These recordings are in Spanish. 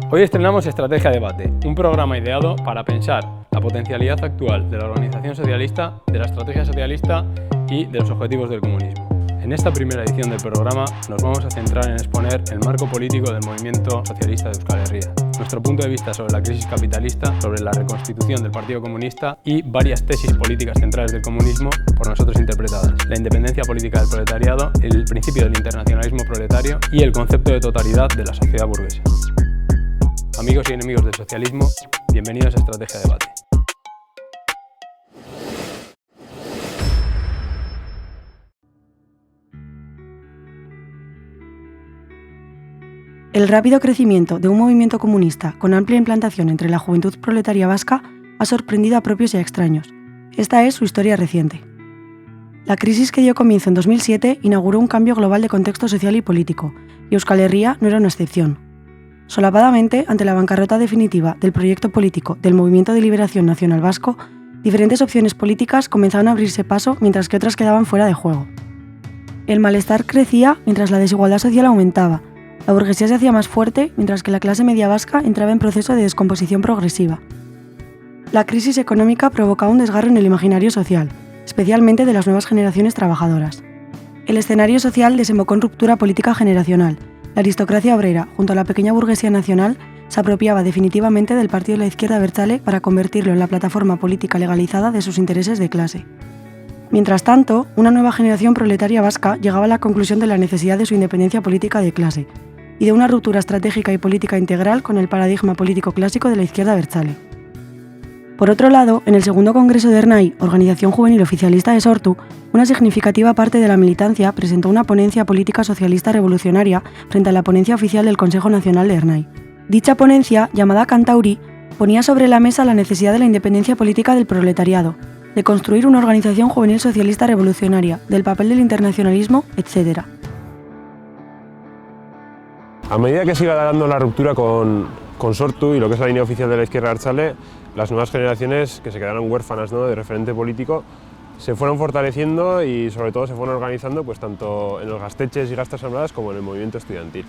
Hoy estrenamos Estrategia Debate, un programa ideado para pensar la potencialidad actual de la organización socialista, de la estrategia socialista y de los objetivos del comunismo. En esta primera edición del programa nos vamos a centrar en exponer el marco político del movimiento socialista de Euskal Herria, nuestro punto de vista sobre la crisis capitalista, sobre la reconstitución del Partido Comunista y varias tesis políticas centrales del comunismo por nosotros interpretadas: la independencia política del proletariado, el principio del internacionalismo proletario y el concepto de totalidad de la sociedad burguesa. Amigos y enemigos del socialismo, bienvenidos a Estrategia Debate. El rápido crecimiento de un movimiento comunista con amplia implantación entre la juventud proletaria vasca ha sorprendido a propios y a extraños. Esta es su historia reciente. La crisis que dio comienzo en 2007 inauguró un cambio global de contexto social y político, y Euskal Herria no era una excepción. Solapadamente, ante la bancarrota definitiva del proyecto político del Movimiento de Liberación Nacional Vasco, diferentes opciones políticas comenzaron a abrirse paso mientras que otras quedaban fuera de juego. El malestar crecía mientras la desigualdad social aumentaba. La burguesía se hacía más fuerte, mientras que la clase media vasca entraba en proceso de descomposición progresiva. La crisis económica provocaba un desgarro en el imaginario social, especialmente de las nuevas generaciones trabajadoras. El escenario social desembocó en ruptura política generacional. La aristocracia obrera, junto a la pequeña burguesía nacional, se apropiaba definitivamente del partido de la izquierda abertzale para convertirlo en la plataforma política legalizada de sus intereses de clase. Mientras tanto, una nueva generación proletaria vasca llegaba a la conclusión de la necesidad de su independencia política de clase y de una ruptura estratégica y política integral con el paradigma político clásico de la izquierda abertzale. Por otro lado, en el segundo congreso de Ernai, organización juvenil oficialista de Sortu, una significativa parte de la militancia presentó una ponencia política socialista revolucionaria frente a la ponencia oficial del Consejo Nacional de Ernai. Dicha ponencia, llamada Kantauri, ponía sobre la mesa la necesidad de la independencia política del proletariado, de construir una organización juvenil socialista revolucionaria, del papel del internacionalismo, etc. A medida que se iba dando la ruptura con Sortu y lo que es la línea oficial de la izquierda abertzale, las nuevas generaciones que se quedaron huérfanas, ¿no?, de referente político se fueron fortaleciendo y sobre todo se fueron organizando pues tanto en los gasteches y gastas asambleadas como en el movimiento estudiantil.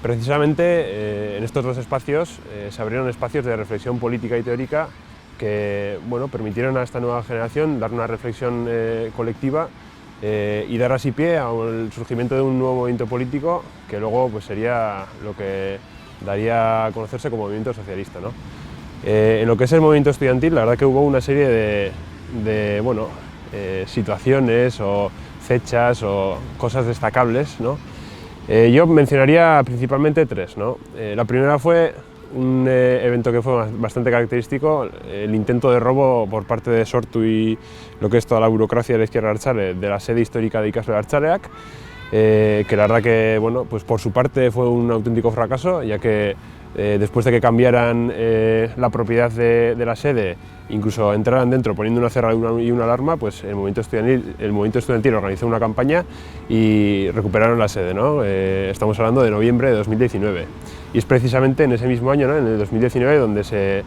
Precisamente en estos dos espacios se abrieron espacios de reflexión política y teórica que permitieron a esta nueva generación dar una reflexión colectiva y dar así pie al surgimiento de un nuevo movimiento político que luego pues sería lo que daría a conocerse como movimiento socialista, ¿no? En lo que es el movimiento estudiantil, la verdad que hubo una serie de situaciones o fechas o cosas destacables, ¿no? Yo mencionaría principalmente tres, ¿no? La primera fue un evento que fue bastante característico, el intento de robo por parte de Sortu y lo que es toda la burocracia de la izquierda abertzale de la sede histórica de Ikasle Abertzaleak, que la verdad que pues por su parte fue un auténtico fracaso, ya que después de que cambiaran la propiedad de la sede, incluso entraran dentro poniendo una cerradura y una alarma, pues el movimiento estudiantil organizó una campaña y recuperaron la sede, ¿no? Estamos hablando de noviembre de 2019 y es precisamente en ese mismo año, ¿no?, en el 2019, donde se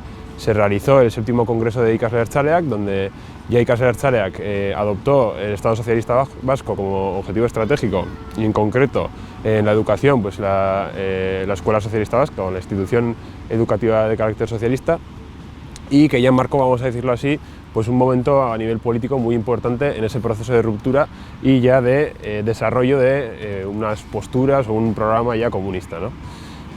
realizó el 7º Congreso de Ikasle Abertzaleak, donde ya Ikasle Abertzaleak adoptó el Estado Socialista Vasco como objetivo estratégico y en concreto en la educación pues la Escuela Socialista Vasca o la institución educativa de carácter socialista, y que ya marcó, vamos a decirlo así, pues un momento a nivel político muy importante en ese proceso de ruptura y ya de desarrollo de unas posturas o un programa ya comunista, ¿no?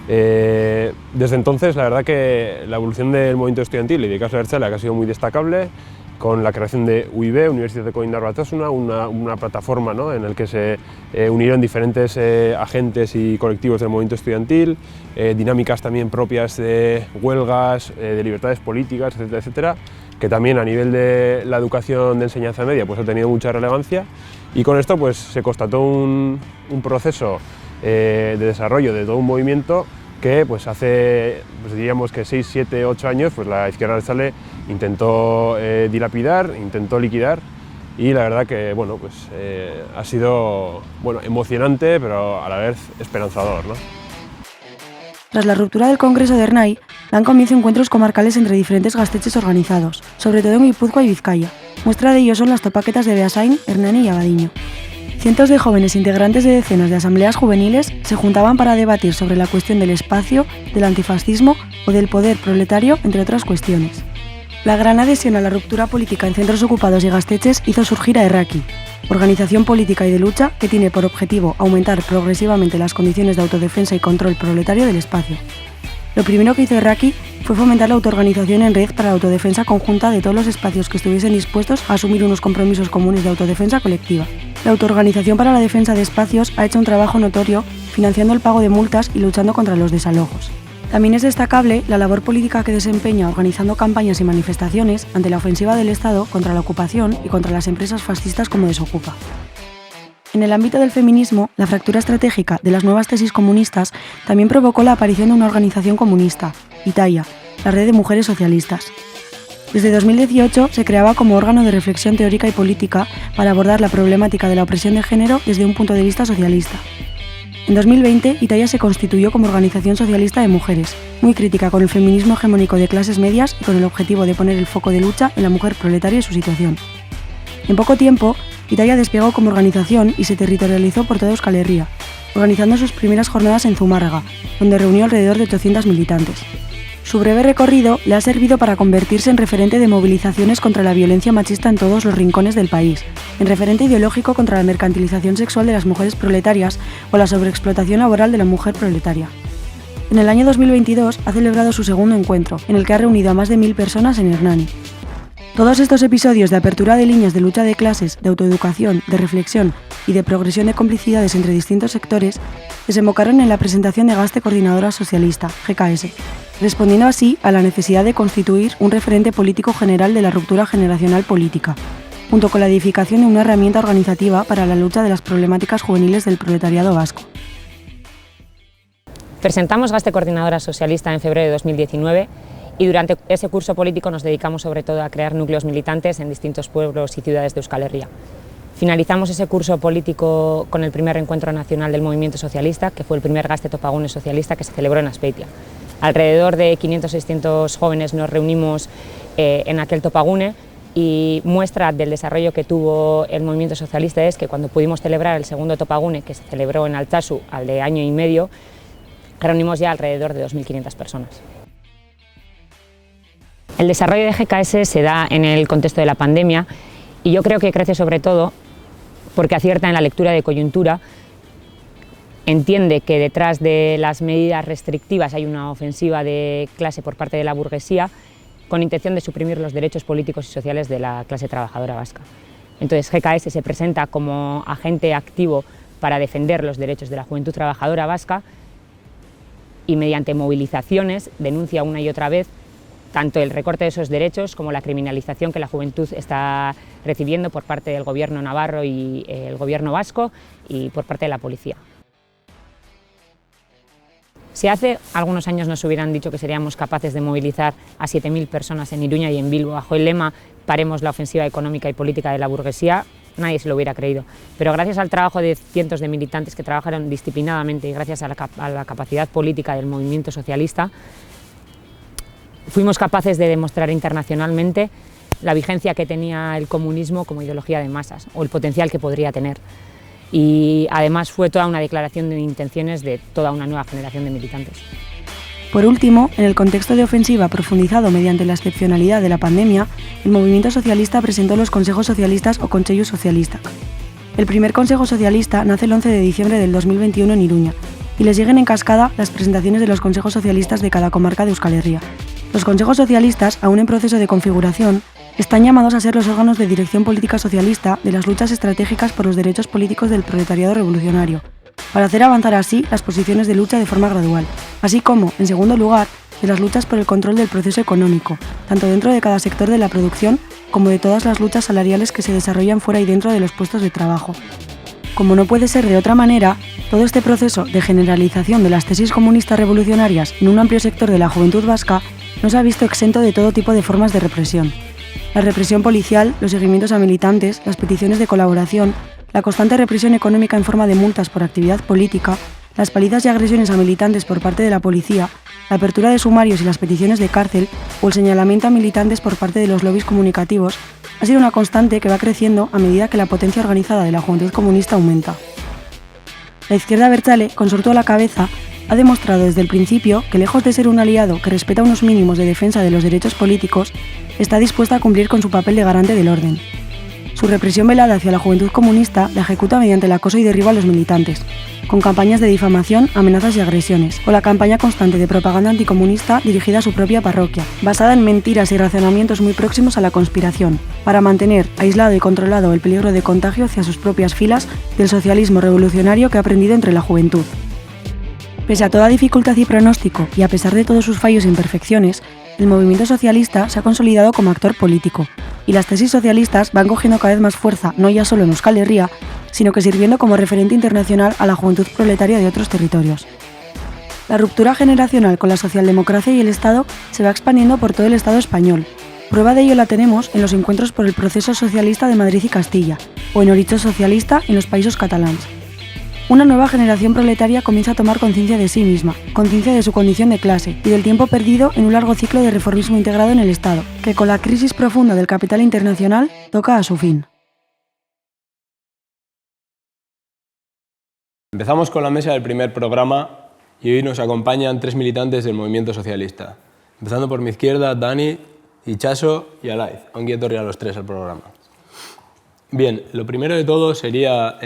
Desde entonces, la verdad que la evolución del movimiento estudiantil y de Ikasle Abertzaleak ha sido muy destacable, con la creación de UIB, Unibertsitateko Indar Batasuna, una plataforma, ¿no?, en la que se unieron diferentes agentes y colectivos del movimiento estudiantil, dinámicas también propias de huelgas, de libertades políticas, etcétera, etcétera, que también a nivel de la educación de enseñanza media pues ha tenido mucha relevancia, y con esto pues se constató un proceso de desarrollo de todo un movimiento que pues hace, pues diríamos que 6, 7, 8 años pues la izquierda abertzale intentó dilapidar, intentó liquidar, y la verdad que ha sido emocionante pero a la vez esperanzador, ¿no? Tras la ruptura del Congreso de Ernai, dan comienzo encuentros comarcales entre diferentes gasteches organizados, sobre todo en Guipúzcoa y Vizcaya. Muestra de ello son las topaketas de Beasain, Hernani y Abadiño. Cientos de jóvenes integrantes de decenas de asambleas juveniles se juntaban para debatir sobre la cuestión del espacio, del antifascismo o del poder proletario, entre otras cuestiones. La gran adhesión a la ruptura política en centros ocupados y gasteches hizo surgir a Erraki, organización política y de lucha que tiene por objetivo aumentar progresivamente las condiciones de autodefensa y control proletario del espacio. Lo primero que hizo Erraki fue fomentar la autoorganización en red para la autodefensa conjunta de todos los espacios que estuviesen dispuestos a asumir unos compromisos comunes de autodefensa colectiva. La autoorganización para la defensa de espacios ha hecho un trabajo notorio financiando el pago de multas y luchando contra los desalojos. También es destacable la labor política que desempeña organizando campañas y manifestaciones ante la ofensiva del Estado contra la ocupación y contra las empresas fascistas como Desokupa. En el ámbito del feminismo, la fractura estratégica de las nuevas tesis comunistas también provocó la aparición de una organización comunista, Itaia, la Red de Mujeres Socialistas. Desde 2018 se creaba como órgano de reflexión teórica y política para abordar la problemática de la opresión de género desde un punto de vista socialista. En 2020, Itaia se constituyó como organización socialista de mujeres, muy crítica con el feminismo hegemónico de clases medias y con el objetivo de poner el foco de lucha en la mujer proletaria y su situación. En poco tiempo, Itaia despegó como organización y se territorializó por toda Euskal Herria, organizando sus primeras jornadas en Zumárraga, donde reunió alrededor de 800 militantes. Su breve recorrido le ha servido para convertirse en referente de movilizaciones contra la violencia machista en todos los rincones del país, en referente ideológico contra la mercantilización sexual de las mujeres proletarias o la sobreexplotación laboral de la mujer proletaria. En el año 2022 ha celebrado su segundo encuentro, en el que ha reunido a más de 1000 personas en Hernani. Todos estos episodios de apertura de líneas de lucha de clases, de autoeducación, de reflexión y de progresión de complicidades entre distintos sectores desembocaron en la presentación de Gazte Coordinadora Socialista, GKS, respondiendo así a la necesidad de constituir un referente político general de la ruptura generacional política, junto con la edificación de una herramienta organizativa para la lucha de las problemáticas juveniles del proletariado vasco. Presentamos Gazte Coordinadora Socialista en febrero de 2019 y durante ese curso político nos dedicamos sobre todo a crear núcleos militantes en distintos pueblos y ciudades de Euskal Herria. Finalizamos ese curso político con el primer encuentro nacional del movimiento socialista, que fue el primer Gazte Topagune socialista que se celebró en Azpeitia. Alrededor de 500-600 jóvenes nos reunimos en aquel Topagune y muestra del desarrollo que tuvo el movimiento socialista es que cuando pudimos celebrar el segundo Topagune, que se celebró en Altsasu al de año y medio, reunimos ya alrededor de 2.500 personas. El desarrollo de GKS se da en el contexto de la pandemia y yo creo que crece sobre todo porque acierta en la lectura de coyuntura, entiende que detrás de las medidas restrictivas hay una ofensiva de clase por parte de la burguesía con intención de suprimir los derechos políticos y sociales de la clase trabajadora vasca. Entonces GKS se presenta como agente activo para defender los derechos de la juventud trabajadora vasca y mediante movilizaciones denuncia una y otra vez tanto el recorte de esos derechos como la criminalización que la juventud está recibiendo por parte del gobierno navarro y el gobierno vasco y por parte de la policía. Si hace algunos años nos hubieran dicho que seríamos capaces de movilizar a 7.000 personas en Iruña y en Bilbo bajo el lema "Paremos la ofensiva económica y política de la burguesía", nadie se lo hubiera creído. Pero gracias al trabajo de cientos de militantes que trabajaron disciplinadamente y gracias a la capacidad política del movimiento socialista, fuimos capaces de demostrar internacionalmente la vigencia que tenía el comunismo como ideología de masas o el potencial que podría tener. Y además fue toda una declaración de intenciones de toda una nueva generación de militantes. Por último, en el contexto de ofensiva profundizado mediante la excepcionalidad de la pandemia, el movimiento socialista presentó los consejos socialistas o Consellos Socialistas. El primer Consejo Socialista nace el 11 de diciembre del 2021 en Iruña y le siguen en cascada las presentaciones de los consejos socialistas de cada comarca de Euskal Herria. Los consejos socialistas, aún en proceso de configuración, están llamados a ser los órganos de dirección política socialista de las luchas estratégicas por los derechos políticos del proletariado revolucionario, para hacer avanzar así las posiciones de lucha de forma gradual, así como, en segundo lugar, de las luchas por el control del proceso económico, tanto dentro de cada sector de la producción como de todas las luchas salariales que se desarrollan fuera y dentro de los puestos de trabajo. Como no puede ser de otra manera, todo este proceso de generalización de las tesis comunistas revolucionarias en un amplio sector de la juventud vasca no se ha visto exento de todo tipo de formas de represión. La represión policial, los seguimientos a militantes, las peticiones de colaboración, la constante represión económica en forma de multas por actividad política, las palizas y agresiones a militantes por parte de la policía, la apertura de sumarios y las peticiones de cárcel o el señalamiento a militantes por parte de los lobbies comunicativos ha sido una constante que va creciendo a medida que la potencia organizada de la juventud comunista aumenta. La izquierda abertzale, con Sortu a la cabeza, ha demostrado desde el principio que, lejos de ser un aliado que respeta unos mínimos de defensa de los derechos políticos, está dispuesta a cumplir con su papel de garante del orden. Su represión velada hacia la juventud comunista la ejecuta mediante el acoso y derribo a los militantes, con campañas de difamación, amenazas y agresiones, o la campaña constante de propaganda anticomunista dirigida a su propia parroquia, basada en mentiras y razonamientos muy próximos a la conspiración, para mantener aislado y controlado el peligro de contagio hacia sus propias filas del socialismo revolucionario que ha aprendido entre la juventud. Pese a toda dificultad y pronóstico, y a pesar de todos sus fallos e imperfecciones, el movimiento socialista se ha consolidado como actor político, y las tesis socialistas van cogiendo cada vez más fuerza, no ya solo en Euskal Herria, sino que sirviendo como referente internacional a la juventud proletaria de otros territorios. La ruptura generacional con la socialdemocracia y el Estado se va expandiendo por todo el Estado español. Prueba de ello la tenemos en los encuentros por el proceso socialista de Madrid y Castilla, o en Horitzó socialista en los Països Catalans. Una nueva generación proletaria comienza a tomar conciencia de sí misma, conciencia de su condición de clase y del tiempo perdido en un largo ciclo de reformismo integrado en el Estado, que con la crisis profunda del capital internacional toca a su fin. Empezamos con la mesa del primer programa y hoy nos acompañan 3 militantes del movimiento socialista. Empezando por mi izquierda, Dani, Itxaso y Alaiz. Ongi etorri a los 3 al programa. Bien, lo primero de todo sería,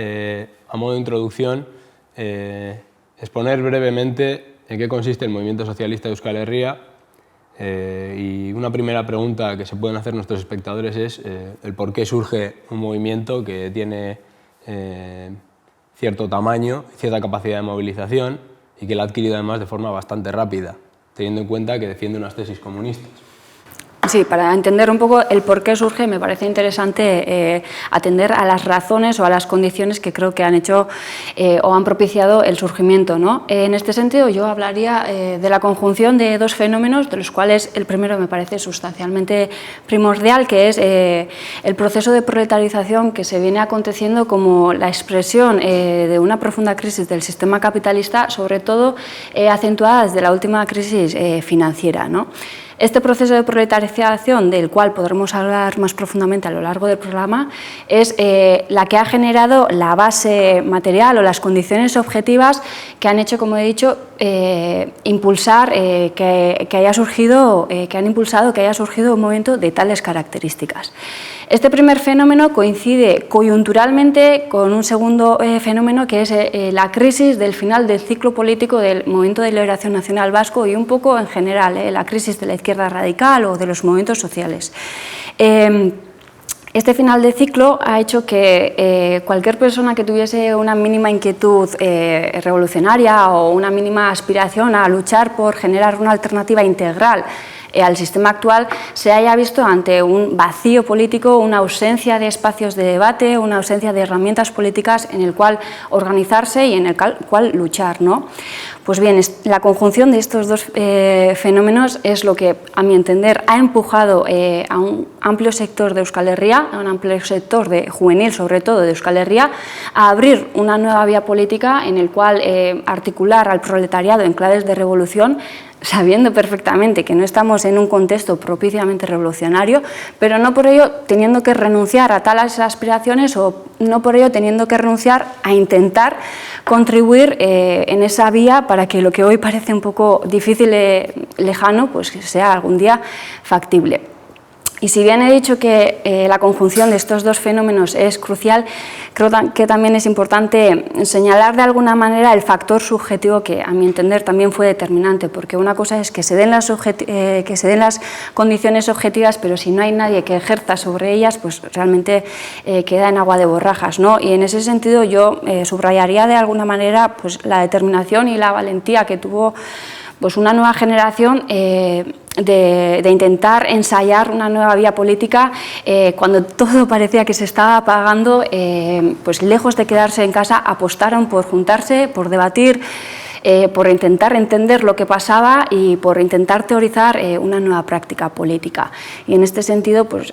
a modo de introducción, exponer brevemente en qué consiste el movimiento socialista de Euskal Herria. Y una primera pregunta que se pueden hacer nuestros espectadores es el por qué surge un movimiento que tiene cierto tamaño, cierta capacidad de movilización y que la ha adquirido además de forma bastante rápida, teniendo en cuenta que defiende unas tesis comunistas. Sí, para entender un poco el por qué surge, me parece interesante atender a las razones o a las condiciones que creo que han hecho o han propiciado el surgimiento, ¿no? En este sentido, yo hablaría de la conjunción de 2 fenómenos, de los cuales el primero me parece sustancialmente primordial, que es el proceso de proletarización que se viene aconteciendo como la expresión de una profunda crisis del sistema capitalista, sobre todo acentuada desde la última crisis financiera, ¿no? Este proceso de proletarización, del cual podremos hablar más profundamente a lo largo del programa, es la que ha generado la base material o las condiciones objetivas que han hecho, como he dicho, impulsar que haya surgido un movimiento de tales características. Este primer fenómeno coincide coyunturalmente con un segundo fenómeno, que es la crisis del final del ciclo político del Movimiento de Liberación Nacional Vasco y un poco en general la crisis de la izquierda radical o de los movimientos sociales. Este final de ciclo ha hecho que cualquier persona que tuviese una mínima inquietud revolucionaria o una mínima aspiración a luchar por generar una alternativa integral al sistema actual se haya visto ante un vacío político, una ausencia de espacios de debate, una ausencia de herramientas políticas en el cual organizarse y en el cual luchar, ¿no? Pues bien, la conjunción de estos 2 fenómenos es lo que, a mi entender, ha empujado a un amplio sector de Euskal Herria, a un amplio sector de juvenil, sobre todo de Euskal Herria, a abrir una nueva vía política en el cual articular al proletariado en claves de revolución, sabiendo perfectamente que no estamos en un contexto propiciamente revolucionario, pero no por ello teniendo que renunciar a tales aspiraciones o no por ello teniendo que renunciar a intentar contribuir en esa vía para que lo que hoy parece un poco difícil y lejano, pues que sea algún día factible. Y si bien he dicho que la conjunción de estos 2 fenómenos es crucial, creo que también es importante señalar de alguna manera el factor subjetivo que, a mi entender, también fue determinante, porque una cosa es que se den las condiciones objetivas, pero si no hay nadie que ejerza sobre ellas, pues realmente queda en agua de borrajas, ¿no? Y en ese sentido yo subrayaría de alguna manera pues, la determinación y la valentía que tuvo pues, una nueva generación de intentar ensayar una nueva vía política cuando todo parecía que se estaba apagando, pues lejos de quedarse en casa apostaron por juntarse, por debatir, por intentar entender lo que pasaba y por intentar teorizar una nueva práctica política. Y en este sentido, pues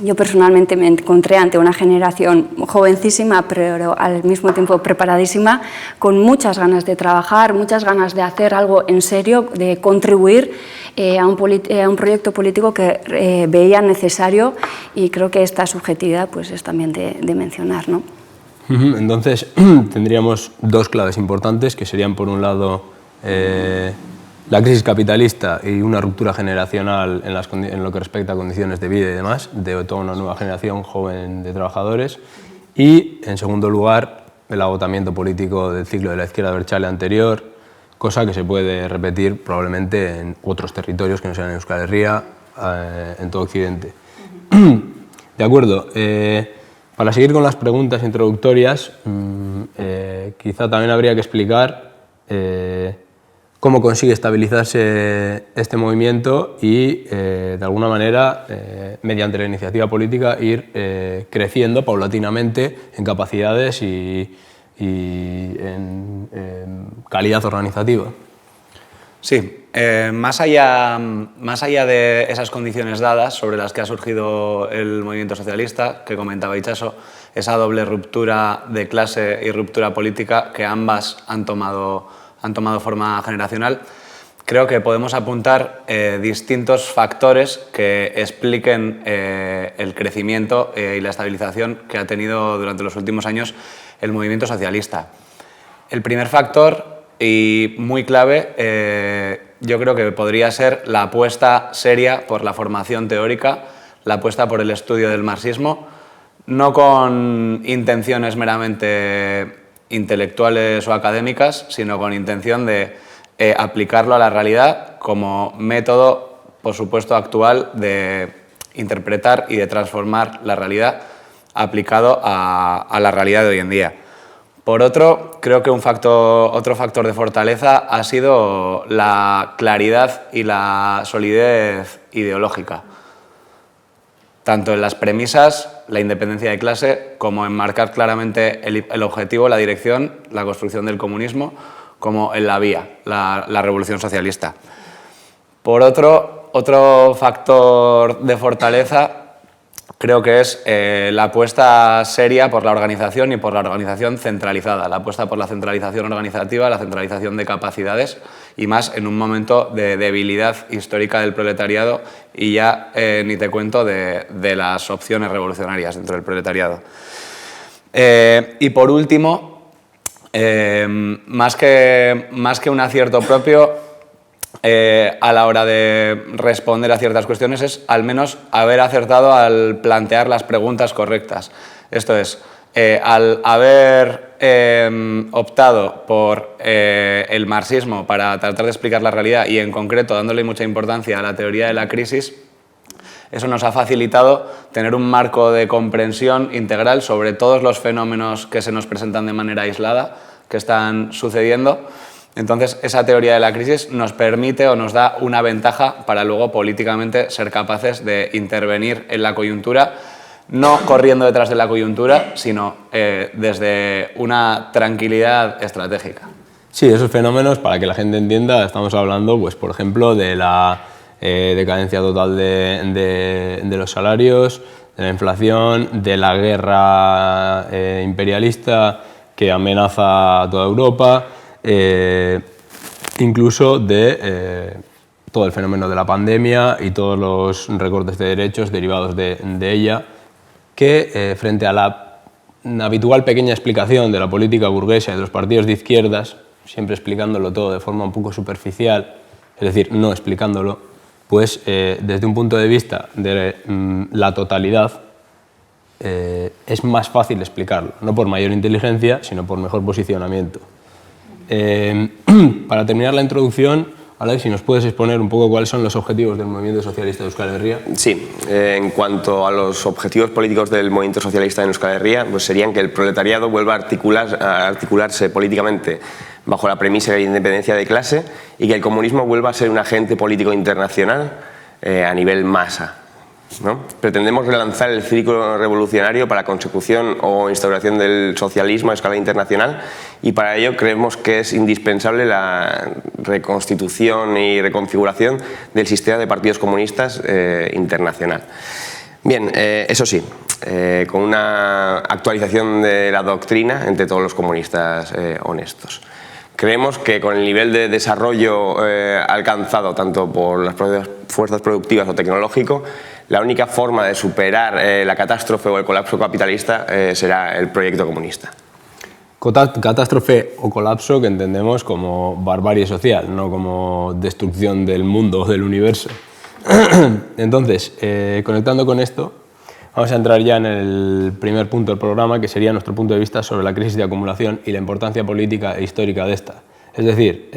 yo personalmente me encontré ante una generación jovencísima, pero al mismo tiempo preparadísima, con muchas ganas de trabajar, muchas ganas de hacer algo en serio, de contribuir a un proyecto político que veía necesario, y creo que esta subjetividad pues, es también de mencionar, ¿no? Entonces, tendríamos dos claves importantes, que serían, por un lado, la crisis capitalista y una ruptura generacional en lo que respecta a condiciones de vida y demás, de toda una nueva generación joven de trabajadores, y, en segundo lugar, el agotamiento político del ciclo de la izquierda abertzale anterior, cosa que se puede repetir probablemente en otros territorios que no sean en Euskal Herria, en todo Occidente. De acuerdo. Para seguir con las preguntas introductorias, quizá también habría que explicar cómo consigue estabilizarse este movimiento y, de alguna manera, mediante la iniciativa política, ir creciendo paulatinamente en capacidades y en calidad organizativa. Sí, más allá de esas condiciones dadas sobre las que ha surgido el movimiento socialista, que comentaba Itxaso, esa doble ruptura de clase y ruptura política, que ambas han tomado forma generacional, creo que podemos apuntar distintos factores que expliquen el crecimiento y la estabilización que ha tenido durante los últimos años el movimiento socialista. El primer factor, y muy clave, yo creo que podría ser la apuesta seria por la formación teórica, la apuesta por el estudio del marxismo, no con intenciones meramente intelectuales o académicas, sino con intención de aplicarlo a la realidad como método, por supuesto, actual de interpretar y de transformar la realidad aplicado a la realidad de hoy en día. Por otro, creo que otro factor de fortaleza ha sido la claridad y la solidez ideológica, tanto en las premisas, la independencia de clase, como en marcar claramente el objetivo, la dirección, la construcción del comunismo, como en la vía, la revolución socialista. Por otro factor de fortaleza creo que es la apuesta seria por la organización y por la organización centralizada, la apuesta por la centralización organizativa, la centralización de capacidades, y más en un momento de debilidad histórica del proletariado, y ya ni te cuento de las opciones revolucionarias dentro del proletariado. Y por último, más que un acierto propio, a la hora de responder a ciertas cuestiones, es al menos haber acertado al plantear las preguntas correctas. Esto es, al haber optado por el marxismo para tratar de explicar la realidad, y en concreto dándole mucha importancia a la teoría de la crisis, eso nos ha facilitado tener un marco de comprensión integral sobre todos los fenómenos que se nos presentan de manera aislada, que están sucediendo. Entonces, esa teoría de la crisis nos permite o nos da una ventaja para luego políticamente ser capaces de intervenir en la coyuntura, no corriendo detrás de la coyuntura, sino desde una tranquilidad estratégica. Sí, esos fenómenos, para que la gente entienda, estamos hablando, pues, por ejemplo, de la decadencia total de los salarios, de la inflación, de la guerra imperialista que amenaza a toda Europa, incluso de todo el fenómeno de la pandemia y todos los recortes de derechos derivados de ella, que frente a la habitual pequeña explicación de la política burguesa y de los partidos de izquierdas, siempre explicándolo todo de forma un poco superficial, es decir, no explicándolo, pues desde un punto de vista de la totalidad, es más fácil explicarlo, no por mayor inteligencia, sino por mejor posicionamiento. Para terminar la introducción, Alex, si nos puedes exponer un poco cuáles son los objetivos del movimiento socialista de Euskal Herria. Sí, en cuanto a los objetivos políticos del movimiento socialista en Euskal Herria, pues serían que el proletariado vuelva a articularse políticamente bajo la premisa de la independencia de clase, y que el comunismo vuelva a ser un agente político internacional a nivel masa, ¿no? Pretendemos relanzar el círculo revolucionario para consecución o instauración del socialismo a escala internacional, y para ello creemos que es indispensable la reconstitución y reconfiguración del sistema de partidos comunistas internacional. Bien, eso sí, con una actualización de la doctrina entre todos los comunistas honestos. Creemos que con el nivel de desarrollo alcanzado tanto por las propias fuerzas productivas o tecnológico, la única forma de superar la catástrofe o el colapso capitalista será el proyecto comunista. Catástrofe o colapso que entendemos como barbarie social, no como destrucción del mundo o del universo. Entonces, conectando con esto, vamos a entrar ya en el primer punto del programa, que sería nuestro punto de vista sobre la crisis de acumulación y la importancia política e histórica de esta. Es decir,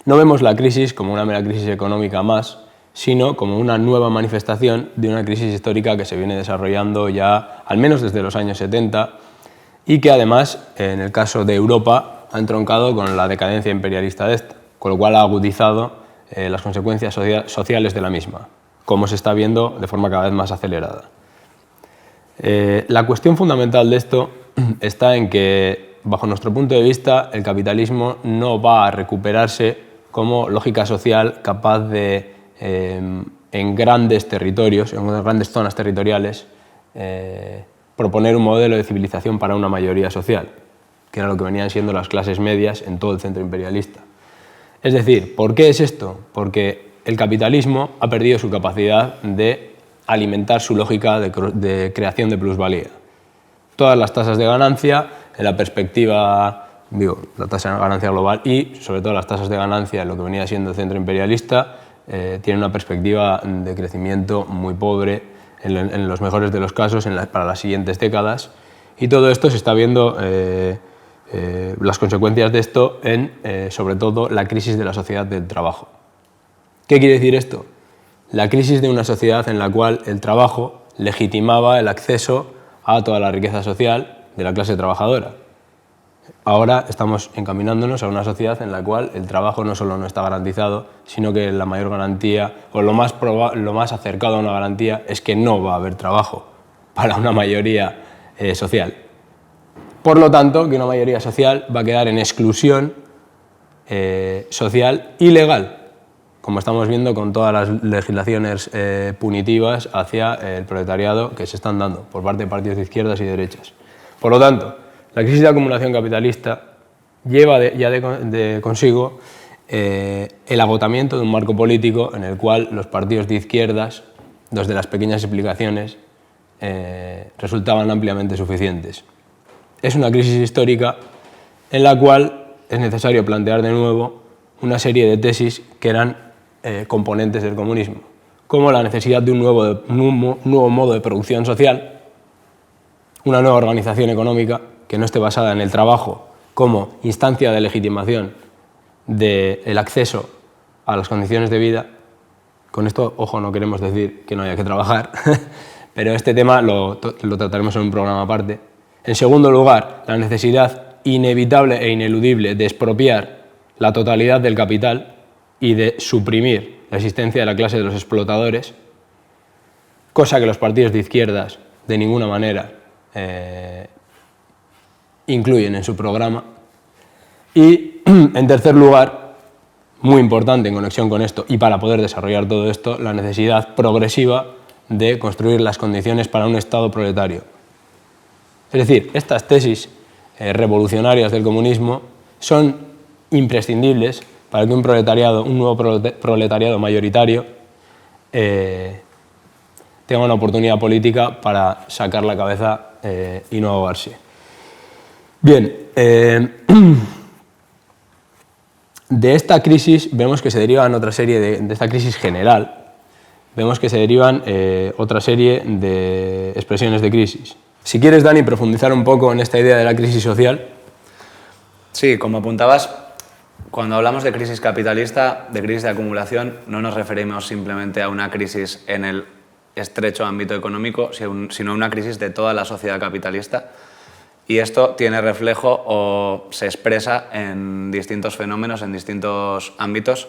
no vemos la crisis como una mera crisis económica más, sino como una nueva manifestación de una crisis histórica que se viene desarrollando ya al menos desde los años 70 y que además, en el caso de Europa, ha entroncado con la decadencia imperialista de esta, con lo cual ha agudizado las consecuencias sociales de la misma, como se está viendo de forma cada vez más acelerada. La cuestión fundamental de esto está en que, bajo nuestro punto de vista, el capitalismo no va a recuperarse como lógica social capaz de, en grandes territorios, en grandes zonas territoriales, proponer un modelo de civilización para una mayoría social, que era lo que venían siendo las clases medias en todo el centro imperialista. Es decir, ¿por qué es esto? Porque el capitalismo ha perdido su capacidad de alimentar su lógica de creación de plusvalía. Todas las tasas de ganancia, en la perspectiva, la tasa de ganancia global y sobre todo las tasas de ganancia en lo que venía siendo el centro imperialista, tienen una perspectiva de crecimiento muy pobre en los mejores de los casos para las siguientes décadas, y todo esto se está viendo, las consecuencias de esto en, sobre todo, la crisis de la sociedad del trabajo. ¿Qué quiere decir esto? La crisis de una sociedad en la cual el trabajo legitimaba el acceso a toda la riqueza social de la clase trabajadora. Ahora estamos encaminándonos a una sociedad en la cual el trabajo no solo no está garantizado, sino que la mayor garantía, o lo más acercado a una garantía, es que no va a haber trabajo para una mayoría social. Por lo tanto, que una mayoría social va a quedar en exclusión social y legal, como estamos viendo con todas las legislaciones punitivas hacia el proletariado que se están dando por parte de partidos de izquierdas y derechas. Por lo tanto, la crisis de acumulación capitalista lleva consigo el agotamiento de un marco político en el cual los partidos de izquierdas, desde las pequeñas explicaciones, resultaban ampliamente suficientes. Es una crisis histórica en la cual es necesario plantear de nuevo una serie de tesis que eran componentes del comunismo, como la necesidad de un nuevo modo de producción social, una nueva organización económica que no esté basada en el trabajo como instancia de legitimación del acceso a las condiciones de vida. Con esto, ojo, no queremos decir que no haya que trabajar, pero este tema lo trataremos en un programa aparte. En segundo lugar, la necesidad inevitable e ineludible de expropiar la totalidad del capital y de suprimir la existencia de la clase de los explotadores, cosa que los partidos de izquierdas de ninguna manera incluyen en su programa. Y, en tercer lugar, muy importante en conexión con esto y para poder desarrollar todo esto, la necesidad progresiva de construir las condiciones para un Estado proletario. Es decir, estas tesis revolucionarias del comunismo son imprescindibles para que un nuevo proletariado mayoritario tenga una oportunidad política para sacar la cabeza y no ahogarse. Bien, de esta crisis vemos que se derivan otra serie de esta crisis general, vemos que se derivan otra serie de expresiones de crisis. Si quieres, Dani, profundizar un poco en esta idea de la crisis social. Sí, como apuntabas, cuando hablamos de crisis capitalista, de crisis de acumulación, no nos referimos simplemente a una crisis en el estrecho ámbito económico, sino a una crisis de toda la sociedad capitalista. Y esto tiene reflejo o se expresa en distintos fenómenos, en distintos ámbitos.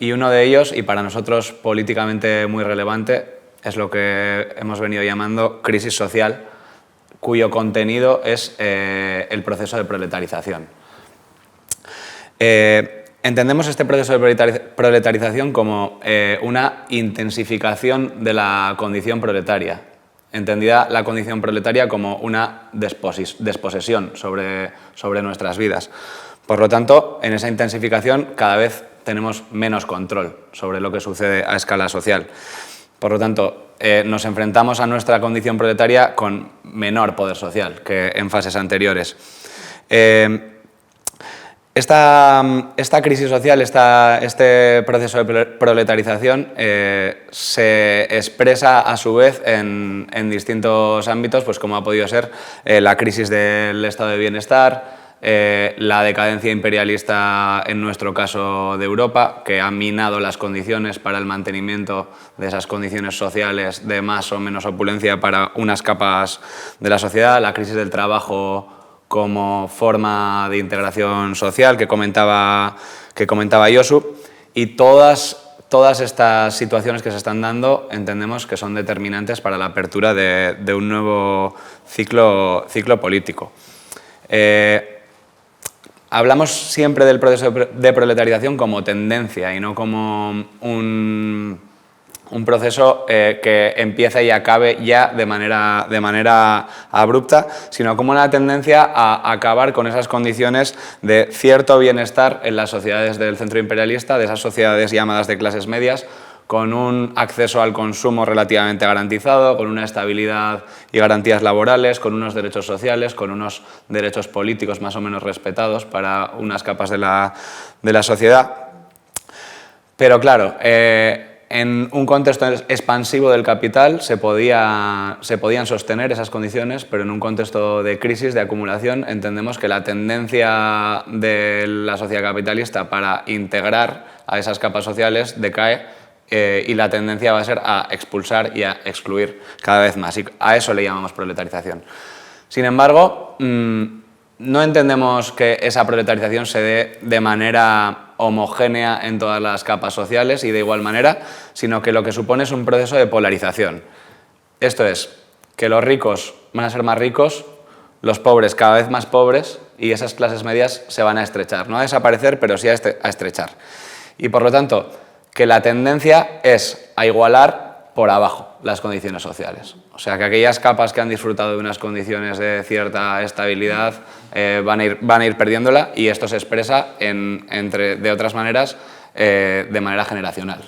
Y uno de ellos, y para nosotros políticamente muy relevante, es lo que hemos venido llamando crisis social, cuyo contenido es el proceso de proletarización. Entendemos este proceso de proletarización como una intensificación de la condición proletaria. entendida la condición proletaria como una desposesión sobre nuestras vidas. Por lo tanto, en esa intensificación cada vez tenemos menos control sobre lo que sucede a escala social. Por lo tanto, nos enfrentamos a nuestra condición proletaria con menor poder social que en fases anteriores. Esta crisis social, este proceso de proletarización se expresa a su vez en distintos ámbitos, pues como ha podido ser la crisis del estado de bienestar, la decadencia imperialista, en nuestro caso de Europa, que ha minado las condiciones para el mantenimiento de esas condiciones sociales de más o menos opulencia para unas capas de la sociedad, la crisis del trabajo como forma de integración social que comentaba Josu, y todas estas situaciones que se están dando entendemos que son determinantes para la apertura de un nuevo ciclo político. Hablamos siempre del proceso de proletarización como tendencia y no como un proceso que empiece y acabe ya de manera abrupta, sino como una tendencia a acabar con esas condiciones de cierto bienestar en las sociedades del centro imperialista, de esas sociedades llamadas de clases medias, con un acceso al consumo relativamente garantizado, con una estabilidad y garantías laborales, con unos derechos sociales, con unos derechos políticos más o menos respetados para unas capas de la sociedad. Pero claro, en un contexto expansivo del capital se podían sostener esas condiciones, pero en un contexto de crisis, de acumulación, entendemos que la tendencia de la sociedad capitalista para integrar a esas capas sociales decae, y la tendencia va a ser a expulsar y a excluir cada vez más. Y a eso le llamamos proletarización. Sin embargo, no entendemos que esa proletarización se dé de manera homogénea en todas las capas sociales y de igual manera, sino que lo que supone es un proceso de polarización. Esto es, que los ricos van a ser más ricos, los pobres cada vez más pobres, y esas clases medias se van a estrechar. No a desaparecer, pero sí a estrechar. Y por lo tanto, que la tendencia es a igualar por abajo las condiciones sociales. O sea, que aquellas capas que han disfrutado de unas condiciones de cierta estabilidad van a ir perdiéndola, y esto se expresa de otras maneras, de manera generacional.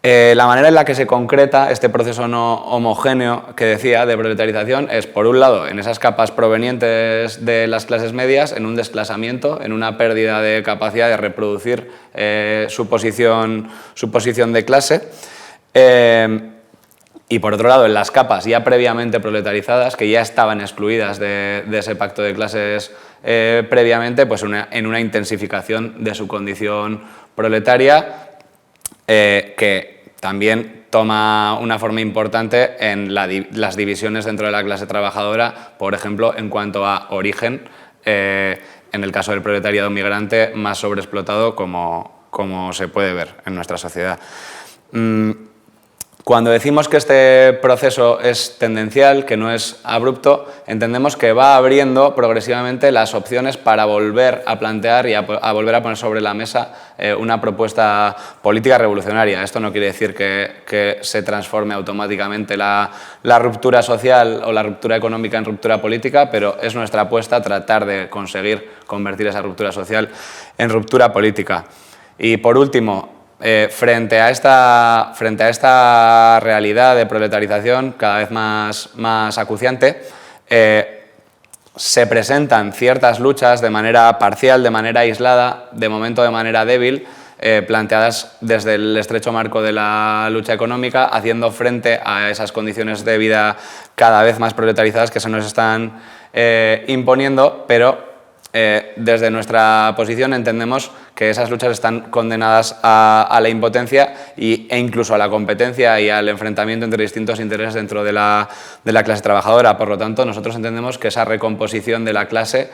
La manera en la que se concreta este proceso no homogéneo que decía de proletarización es, por un lado, en esas capas provenientes de las clases medias, en un desclasamiento, en una pérdida de capacidad de reproducir su posición de clase, y por otro lado en las capas ya previamente proletarizadas, que ya estaban excluidas de ese pacto de clases previamente, pues en una intensificación de su condición proletaria, que también toma una forma importante en las divisiones dentro de la clase trabajadora, por ejemplo, en cuanto a origen, en el caso del proletariado migrante más sobreexplotado, como se puede ver en nuestra sociedad. Cuando decimos que este proceso es tendencial, que no es abrupto, entendemos que va abriendo progresivamente las opciones para volver a plantear y a volver a poner sobre la mesa una propuesta política revolucionaria. Esto no quiere decir que se transforme automáticamente la ruptura social o la ruptura económica en ruptura política, pero es nuestra apuesta tratar de conseguir convertir esa ruptura social en ruptura política. Y por último, frente a esta realidad de proletarización cada vez más acuciante, se presentan ciertas luchas de manera parcial, de manera aislada, de momento de manera débil, planteadas desde el estrecho marco de la lucha económica, haciendo frente a esas condiciones de vida cada vez más proletarizadas que se nos están imponiendo, pero desde nuestra posición entendemos que esas luchas están condenadas a la impotencia e incluso a la competencia y al enfrentamiento entre distintos intereses dentro de la clase trabajadora. Por lo tanto, nosotros entendemos que esa recomposición de la clase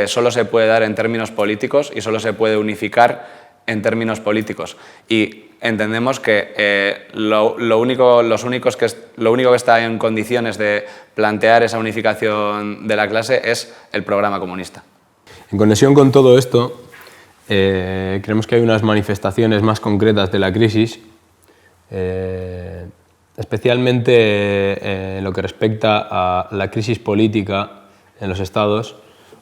solo se puede dar en términos políticos y solo se puede unificar en términos políticos. Y entendemos que lo único que está en condiciones de plantear esa unificación de la clase es el programa comunista. En conexión con todo esto, creemos que hay unas manifestaciones más concretas de la crisis especialmente en lo que respecta a la crisis política en los estados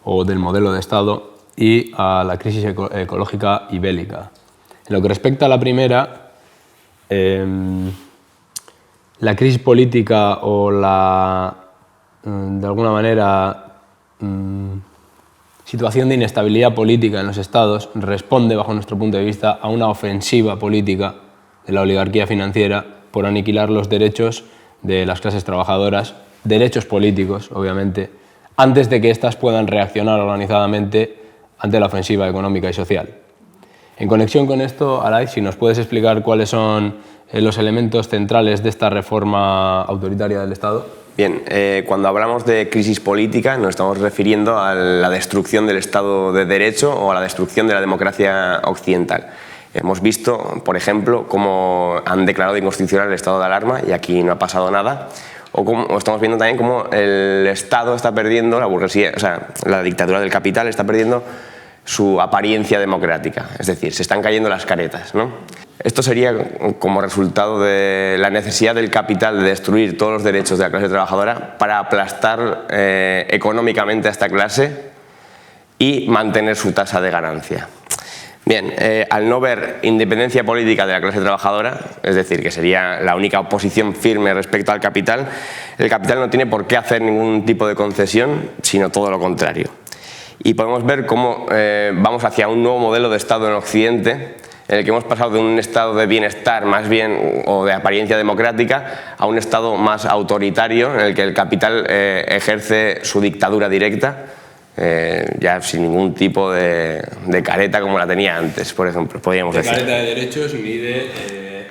o del modelo de estado y a la crisis ecológica y bélica. En lo que respecta a la primera, la crisis política o la, de alguna manera, situación de inestabilidad política en los estados responde, bajo nuestro punto de vista, a una ofensiva política de la oligarquía financiera por aniquilar los derechos de las clases trabajadoras, derechos políticos, obviamente, antes de que éstas puedan reaccionar organizadamente ante la ofensiva económica y social. En conexión con esto, Alay, si nos puedes explicar cuáles son los elementos centrales de esta reforma autoritaria del Estado. Bien, cuando hablamos de crisis política nos estamos refiriendo a la destrucción del Estado de Derecho o a la destrucción de la democracia occidental. Hemos visto, por ejemplo, cómo han declarado inconstitucional el estado de alarma y aquí no ha pasado nada. O estamos viendo también cómo el Estado está perdiendo, la burguesía, o sea, la dictadura del capital está perdiendo su apariencia democrática, es decir, se están cayendo las caretas, ¿no? Esto sería como resultado de la necesidad del capital de destruir todos los derechos de la clase trabajadora para aplastar económicamente a esta clase y mantener su tasa de ganancia. Bien, al no ver independencia política de la clase trabajadora, es decir, que sería la única oposición firme respecto al capital, el capital no tiene por qué hacer ningún tipo de concesión, sino todo lo contrario. Y podemos ver cómo vamos hacia un nuevo modelo de Estado en Occidente, en el que hemos pasado de un estado de bienestar más bien o de apariencia democrática a un estado más autoritario en el que el capital ejerce su dictadura directa, ya sin ningún tipo de careta como la tenía antes, por ejemplo, podríamos decir. Careta de derechos ni de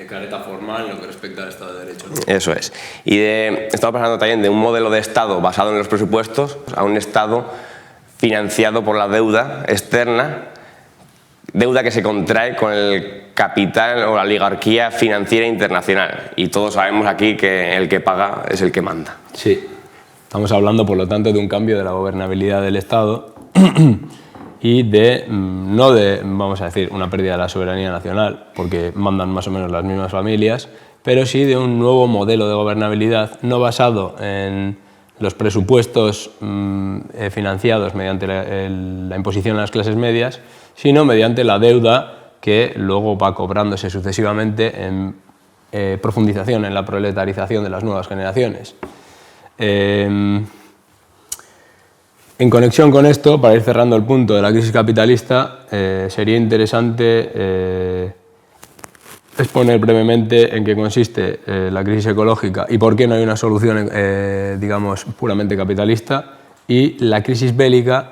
careta formal en lo que respecta al Estado de Derecho, ¿no? Eso es. Y estamos pasando también de un modelo de Estado basado en los presupuestos a un Estado financiado por la deuda externa, deuda que se contrae con el capital o la oligarquía financiera internacional. Y todos sabemos aquí que el que paga es el que manda. Sí. Estamos hablando, por lo tanto, de un cambio de la gobernabilidad del Estado y no de, vamos a decir, una pérdida de la soberanía nacional, porque mandan más o menos las mismas familias, pero sí de un nuevo modelo de gobernabilidad no basado en los presupuestos financiados mediante la imposición a las clases medias, sino mediante la deuda que luego va cobrándose sucesivamente en profundización en la proletarización de las nuevas generaciones. En conexión con esto, para ir cerrando el punto de la crisis capitalista, sería interesante exponer brevemente en qué consiste la crisis ecológica y por qué no hay una solución, digamos, puramente capitalista, y la crisis bélica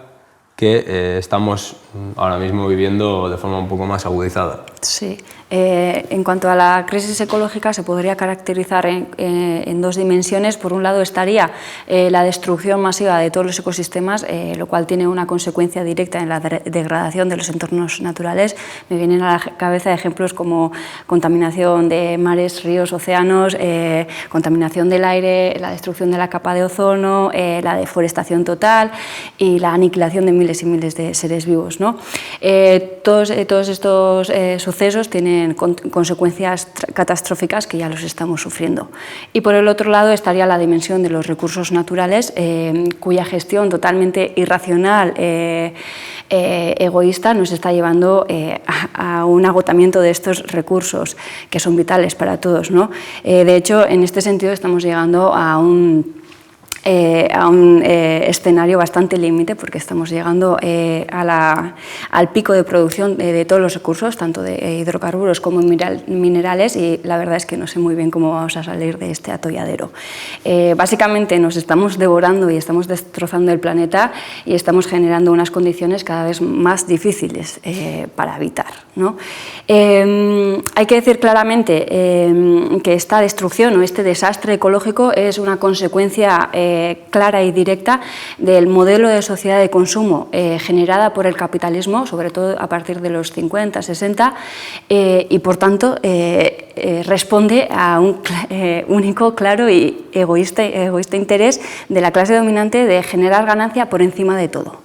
que estamos ahora mismo viviendo de forma un poco más agudizada. Sí. En cuanto a la crisis ecológica, se podría caracterizar en dos dimensiones. Por un lado estaría la destrucción masiva de todos los ecosistemas, lo cual tiene una consecuencia directa en la degradación de los entornos naturales. Me vienen a la cabeza ejemplos como contaminación de mares, ríos, océanos, contaminación del aire, la destrucción de la capa de ozono, la deforestación total y la aniquilación de miles y miles de seres vivos, ¿no? Todos estos sucesos tienen consecuencias catastróficas que ya los estamos sufriendo. Y por el otro lado estaría la dimensión de los recursos naturales, cuya gestión totalmente irracional, egoísta, nos está llevando a un agotamiento de estos recursos que son vitales para todos, ¿no? De hecho, en este sentido estamos llegando a un escenario bastante límite, porque estamos llegando al pico de producción de todos los recursos, tanto de hidrocarburos como minerales, y la verdad es que no sé muy bien cómo vamos a salir de este atolladero. Básicamente nos estamos devorando y estamos destrozando el planeta y estamos generando unas condiciones cada vez más difíciles para habitar, ¿no? Hay que decir claramente que esta destrucción o este desastre ecológico es una consecuencia clara y directa del modelo de sociedad de consumo generada por el capitalismo, sobre todo a partir de los 50, 60, y por tanto responde a un único, claro y egoísta interés de la clase dominante de generar ganancia por encima de todo.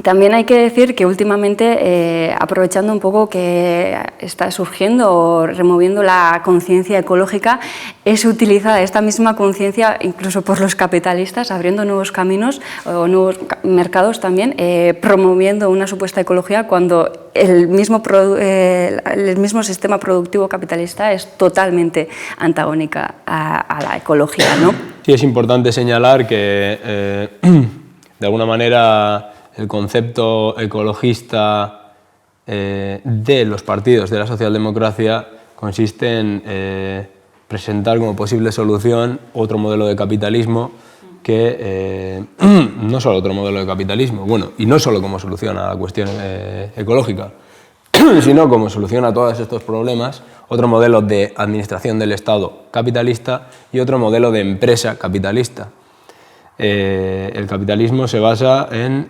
También hay que decir que últimamente, aprovechando un poco que está surgiendo o removiendo la conciencia ecológica, es utilizada esta misma conciencia incluso por los capitalistas, abriendo nuevos caminos o nuevos mercados también, promoviendo una supuesta ecología cuando el mismo sistema productivo capitalista es totalmente antagónica a la ecología, ¿no? Sí, es importante señalar que, de alguna manera, el concepto ecologista de los partidos de la socialdemocracia consiste en presentar como posible solución otro modelo de capitalismo que no solo otro modelo de capitalismo, bueno, y no solo como solución a la cuestión ecológica, sino como solución a todos estos problemas, otro modelo de administración del Estado capitalista y otro modelo de empresa capitalista. El capitalismo se basa en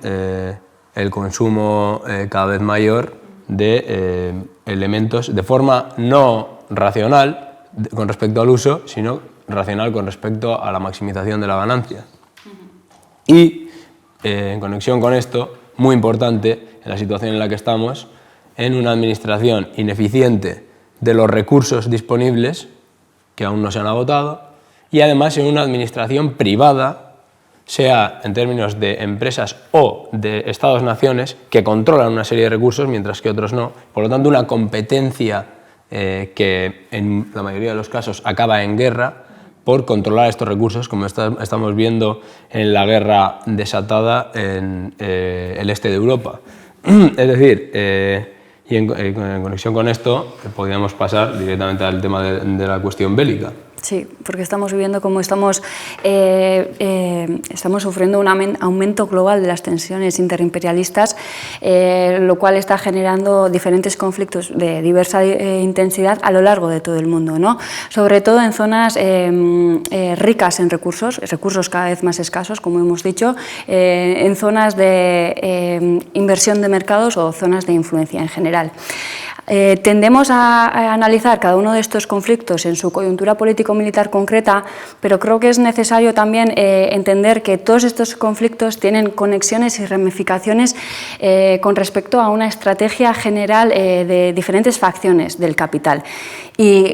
el consumo cada vez mayor de elementos de forma no racional con respecto al uso, sino racional con respecto a la maximización de la ganancia. Y en conexión con esto, muy importante en la situación en la que estamos, en una administración ineficiente de los recursos disponibles, que aún no se han agotado, y además en una administración privada, sea en términos de empresas o de Estados-naciones, que controlan una serie de recursos mientras que otros no. Por lo tanto, una competencia que en la mayoría de los casos acaba en guerra por controlar estos recursos, como estamos viendo en la guerra desatada en el este de Europa. Es decir, y en conexión con esto, podríamos pasar directamente al tema de la cuestión bélica. Sí, porque estamos viviendo como estamos sufriendo un aumento global de las tensiones interimperialistas, lo cual está generando diferentes conflictos de diversa intensidad a lo largo de todo el mundo, ¿no? Sobre todo en zonas ricas en recursos cada vez más escasos, como hemos dicho, en zonas de inversión de mercados o zonas de influencia en general. Tendemos a analizar cada uno de estos conflictos en su coyuntura político-militar concreta, pero creo que es necesario también entender que todos estos conflictos tienen conexiones y ramificaciones con respecto a una estrategia general de diferentes facciones del capital. Y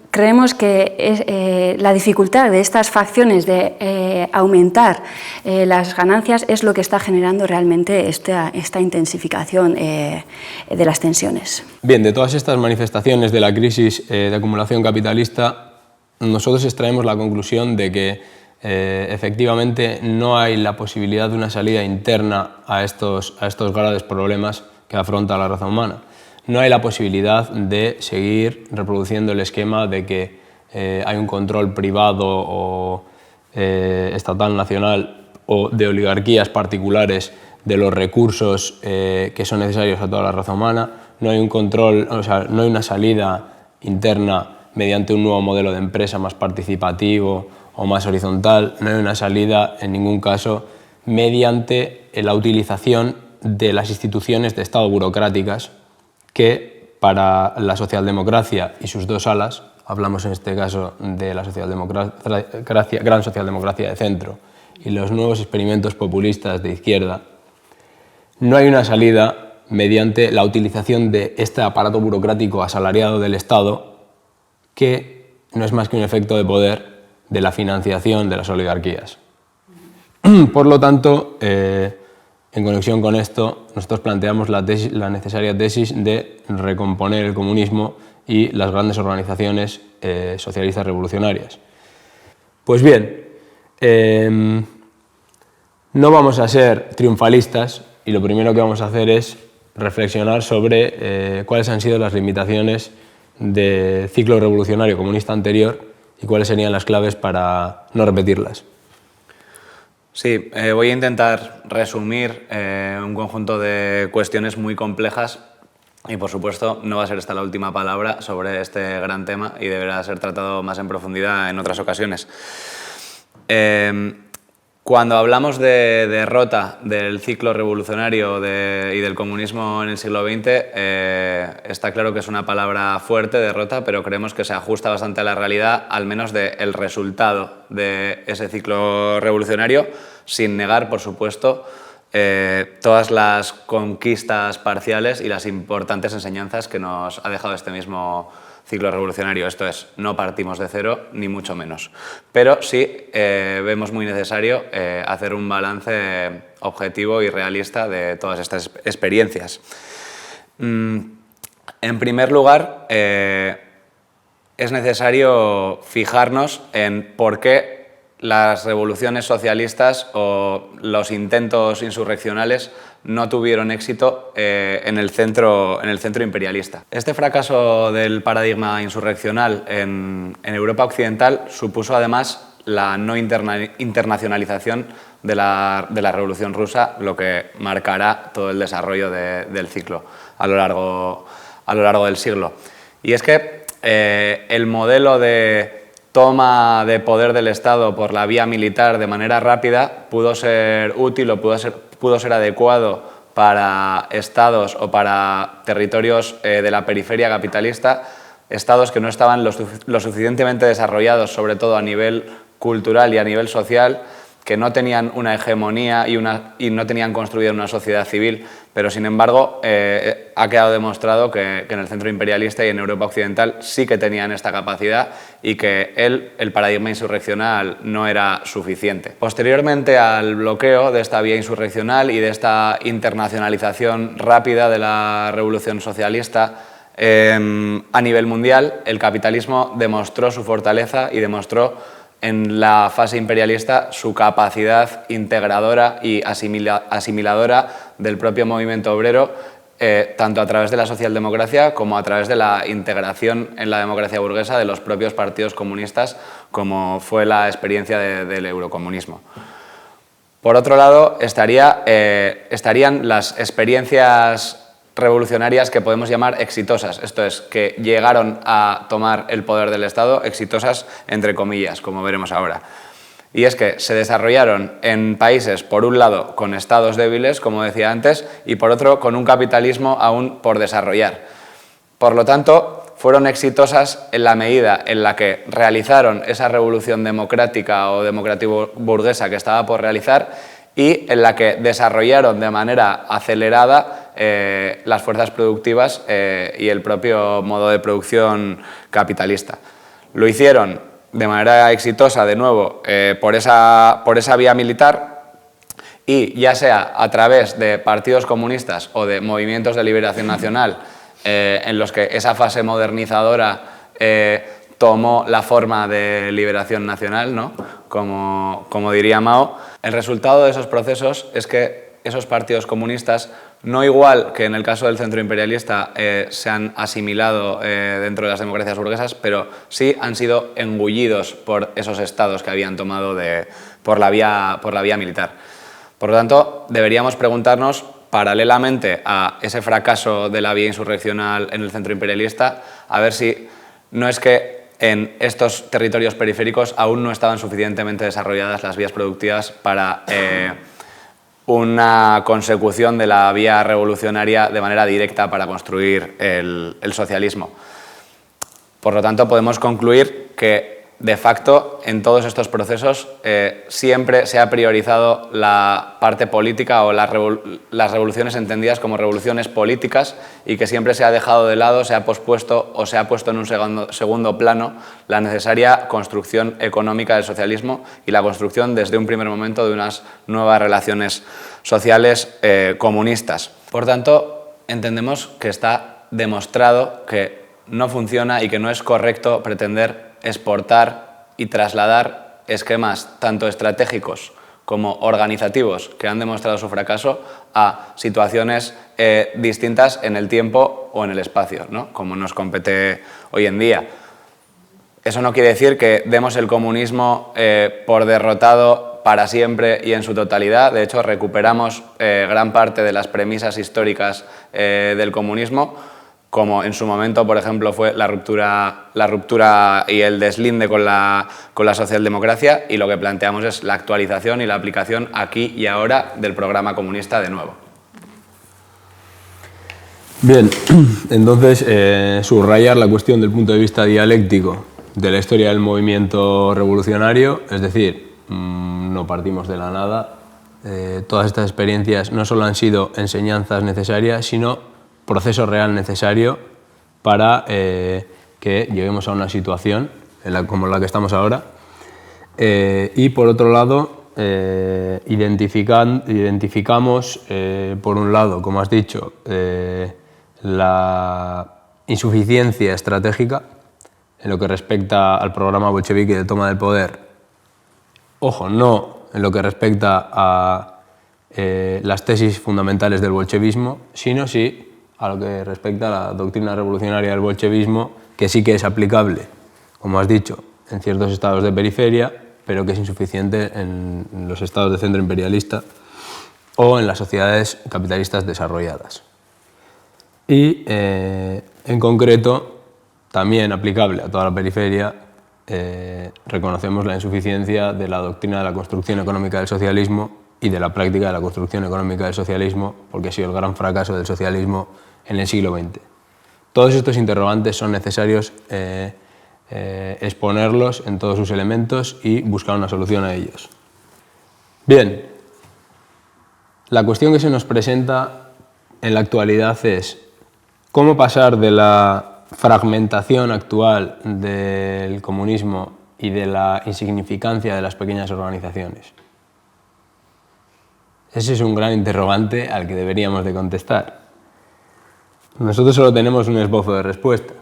creemos que la dificultad de estas facciones de aumentar las ganancias es lo que está generando realmente esta intensificación de las tensiones. Bien, de todas estas manifestaciones de la crisis de acumulación capitalista, nosotros extraemos la conclusión de que efectivamente no hay la posibilidad de una salida interna a estos graves problemas que afronta la raza humana. No hay la posibilidad de seguir reproduciendo el esquema de que hay un control privado o estatal, nacional o de oligarquías particulares de los recursos que son necesarios a toda la raza humana. No hay un control, o sea, no hay una salida interna mediante un nuevo modelo de empresa más participativo o más horizontal. No hay una salida, en ningún caso, mediante la utilización de las instituciones de Estado burocráticas que para la socialdemocracia y sus dos alas, hablamos en este caso de la gran socialdemocracia de centro y los nuevos experimentos populistas de izquierda, no hay una salida mediante la utilización de este aparato burocrático asalariado del Estado, que no es más que un efecto de poder de la financiación de las oligarquías. Por lo tanto, en conexión con esto, nosotros planteamos la necesaria tesis de recomponer el comunismo y las grandes organizaciones socialistas revolucionarias. Pues bien, no vamos a ser triunfalistas y lo primero que vamos a hacer es reflexionar sobre cuáles han sido las limitaciones del ciclo revolucionario comunista anterior y cuáles serían las claves para no repetirlas. Sí, voy a intentar resumir un conjunto de cuestiones muy complejas y, por supuesto, no va a ser esta la última palabra sobre este gran tema y deberá ser tratado más en profundidad en otras ocasiones. Cuando hablamos de derrota del ciclo revolucionario y del comunismo en el siglo XX, está claro que es una palabra fuerte, derrota, pero creemos que se ajusta bastante a la realidad, al menos del resultado de ese ciclo revolucionario, sin negar, por supuesto, todas las conquistas parciales y las importantes enseñanzas que nos ha dejado este mismo ciclo revolucionario. Esto es, no partimos de cero, ni mucho menos. Pero sí vemos muy necesario hacer un balance objetivo y realista de todas estas experiencias. En primer lugar, es necesario fijarnos en por qué las revoluciones socialistas o los intentos insurreccionales no tuvieron éxito en el centro imperialista. Este fracaso del paradigma insurreccional en Europa occidental supuso además la no internacionalización de la Revolución Rusa, lo que marcará todo el desarrollo del ciclo a lo largo del siglo. Y es que el modelo de toma de poder del Estado por la vía militar de manera rápida pudo ser útil o pudo ser adecuado para estados o para territorios de la periferia capitalista, estados que no estaban lo suficientemente desarrollados, sobre todo a nivel cultural y a nivel social, que no tenían una hegemonía y no tenían construida una sociedad civil, pero sin embargo ha quedado demostrado que en el centro imperialista y en Europa occidental sí que tenían esta capacidad y que el paradigma insurreccional no era suficiente. Posteriormente al bloqueo de esta vía insurreccional y de esta internacionalización rápida de la revolución socialista a nivel mundial, el capitalismo demostró su fortaleza y demostró en la fase imperialista su capacidad integradora y asimiladora del propio movimiento obrero, tanto a través de la socialdemocracia como a través de la integración en la democracia burguesa de los propios partidos comunistas, como fue la experiencia del eurocomunismo. Por otro lado, estarían las experiencias revolucionarias que podemos llamar exitosas, esto es, que llegaron a tomar el poder del Estado, exitosas entre comillas, como veremos ahora. Y es que se desarrollaron en países, por un lado, con estados débiles, como decía antes, y por otro, con un capitalismo aún por desarrollar. Por lo tanto, fueron exitosas en la medida en la que realizaron esa revolución democrática o democrático-burguesa que estaba por realizar y en la que desarrollaron de manera acelerada las fuerzas productivas y el propio modo de producción capitalista. Lo hicieron de manera exitosa, de nuevo, por esa vía militar y ya sea a través de partidos comunistas o de movimientos de liberación nacional en los que esa fase modernizadora tomó la forma de liberación nacional, ¿no? Como diría Mao. El resultado de esos procesos es que esos partidos comunistas, no igual que en el caso del centro imperialista, se han asimilado dentro de las democracias burguesas, pero sí han sido engullidos por esos estados que habían tomado por la vía militar. Por lo tanto, deberíamos preguntarnos, paralelamente a ese fracaso de la vía insurreccional en el centro imperialista, a ver si no es que en estos territorios periféricos aún no estaban suficientemente desarrolladas las vías productivas para una consecución de la vía revolucionaria de manera directa para construir el socialismo. Por lo tanto, podemos concluir que, de facto, en todos estos procesos siempre se ha priorizado la parte política o las revoluciones entendidas como revoluciones políticas y que siempre se ha dejado de lado, se ha pospuesto o se ha puesto en un segundo plano la necesaria construcción económica del socialismo y la construcción desde un primer momento de unas nuevas relaciones sociales comunistas. Por tanto, entendemos que está demostrado que no funciona y que no es correcto pretender exportar y trasladar esquemas tanto estratégicos como organizativos que han demostrado su fracaso a situaciones distintas en el tiempo o en el espacio, ¿no? Como nos compete hoy en día. Eso no quiere decir que demos el comunismo por derrotado para siempre y en su totalidad. De hecho, recuperamos gran parte de las premisas históricas del comunismo, como en su momento, por ejemplo, fue la ruptura y el deslinde con la socialdemocracia, y lo que planteamos es la actualización y la aplicación aquí y ahora del programa comunista de nuevo. Bien, entonces subrayar la cuestión del punto de vista dialéctico de la historia del movimiento revolucionario, es decir, no partimos de la nada, todas estas experiencias no solo han sido enseñanzas necesarias, sino proceso real necesario para que lleguemos a una situación como la que estamos ahora. Y por otro lado, identificamos, por un lado, como has dicho, la insuficiencia estratégica en lo que respecta al programa bolchevique de toma del poder. Ojo, no en lo que respecta a las tesis fundamentales del bolchevismo, sino sí a lo que respecta a la doctrina revolucionaria del bolchevismo, que sí que es aplicable, como has dicho, en ciertos estados de periferia, pero que es insuficiente en los estados de centro imperialista o en las sociedades capitalistas desarrolladas. Y, en concreto, también aplicable a toda la periferia, reconocemos la insuficiencia de la doctrina de la construcción económica del socialismo y de la práctica de la construcción económica del socialismo, porque ha sido el gran fracaso del socialismo en el siglo XX. Todos estos interrogantes son necesarios exponerlos en todos sus elementos y buscar una solución a ellos. Bien, la cuestión que se nos presenta en la actualidad es cómo pasar de la fragmentación actual del comunismo y de la insignificancia de las pequeñas organizaciones. Ese es un gran interrogante al que deberíamos de contestar. Nosotros solo tenemos un esbozo de respuesta.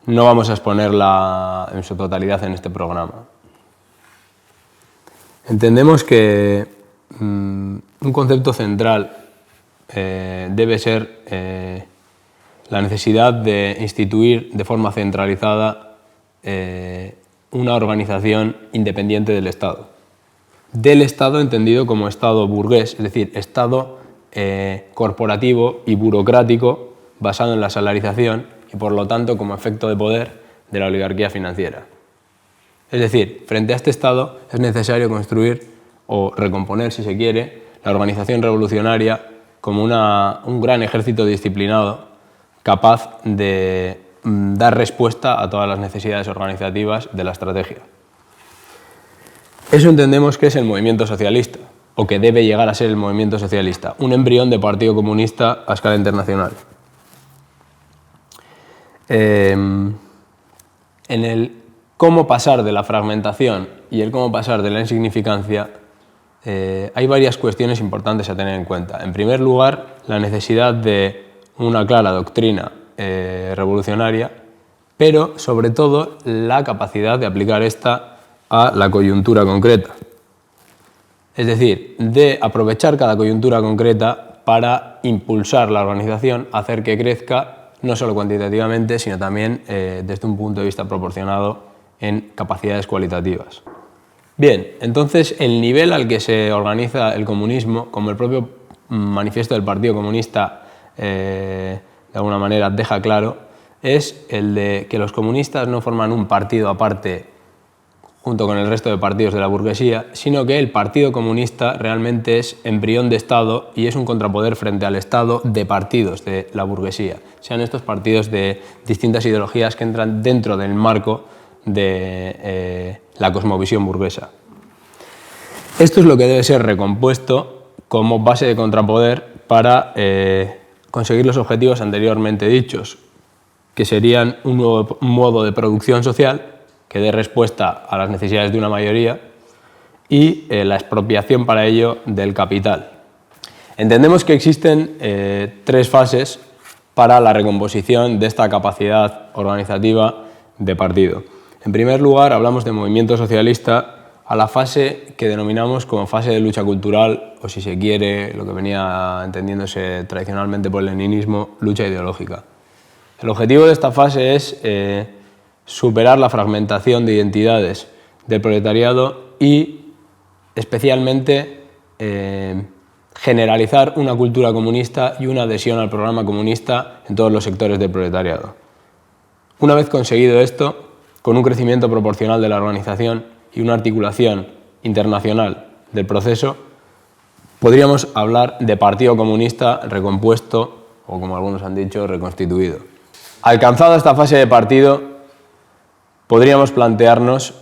No vamos a exponerla en su totalidad en este programa. Entendemos que un concepto central debe ser la necesidad de instituir de forma centralizada una organización independiente del Estado. Del Estado entendido como Estado burgués, es decir, Estado corporativo y burocrático basado en la salarización y por lo tanto como efecto de poder de la oligarquía financiera. Es decir, frente a este Estado es necesario construir o recomponer, si se quiere, la organización revolucionaria como un gran ejército disciplinado capaz de dar respuesta a todas las necesidades organizativas de la estrategia. Eso entendemos que es el movimiento socialista, o que debe llegar a ser el movimiento socialista, un embrión de partido comunista a escala internacional. En el cómo pasar de la fragmentación y el cómo pasar de la insignificancia, hay varias cuestiones importantes a tener en cuenta. En primer lugar, la necesidad de una clara doctrina revolucionaria, pero sobre todo la capacidad de aplicar esta a la coyuntura concreta. Es decir, de aprovechar cada coyuntura concreta para impulsar la organización, hacer que crezca no solo cuantitativamente, sino también desde un punto de vista proporcionado en capacidades cualitativas. Bien, entonces el nivel al que se organiza el comunismo, como el propio manifiesto del Partido Comunista de alguna manera deja claro, es el de que los comunistas no forman un partido aparte junto con el resto de partidos de la burguesía, sino que el Partido Comunista realmente es embrión de Estado y es un contrapoder frente al Estado de partidos de la burguesía, sean estos partidos de distintas ideologías que entran dentro del marco de la cosmovisión burguesa. Esto es lo que debe ser recompuesto como base de contrapoder para conseguir los objetivos anteriormente dichos, que serían un nuevo modo de producción social que dé respuesta a las necesidades de una mayoría y la expropiación para ello del capital. Entendemos que existen tres fases para la recomposición de esta capacidad organizativa de partido. En primer lugar, hablamos de movimiento socialista a la fase que denominamos como fase de lucha cultural, o si se quiere, lo que venía entendiéndose tradicionalmente por el leninismo, lucha ideológica. El objetivo de esta fase es superar la fragmentación de identidades del proletariado y, especialmente, generalizar una cultura comunista y una adhesión al programa comunista en todos los sectores del proletariado. Una vez conseguido esto, con un crecimiento proporcional de la organización y una articulación internacional del proceso, podríamos hablar de partido comunista recompuesto o, como algunos han dicho, reconstituido. Alcanzada esta fase de partido, podríamos plantearnos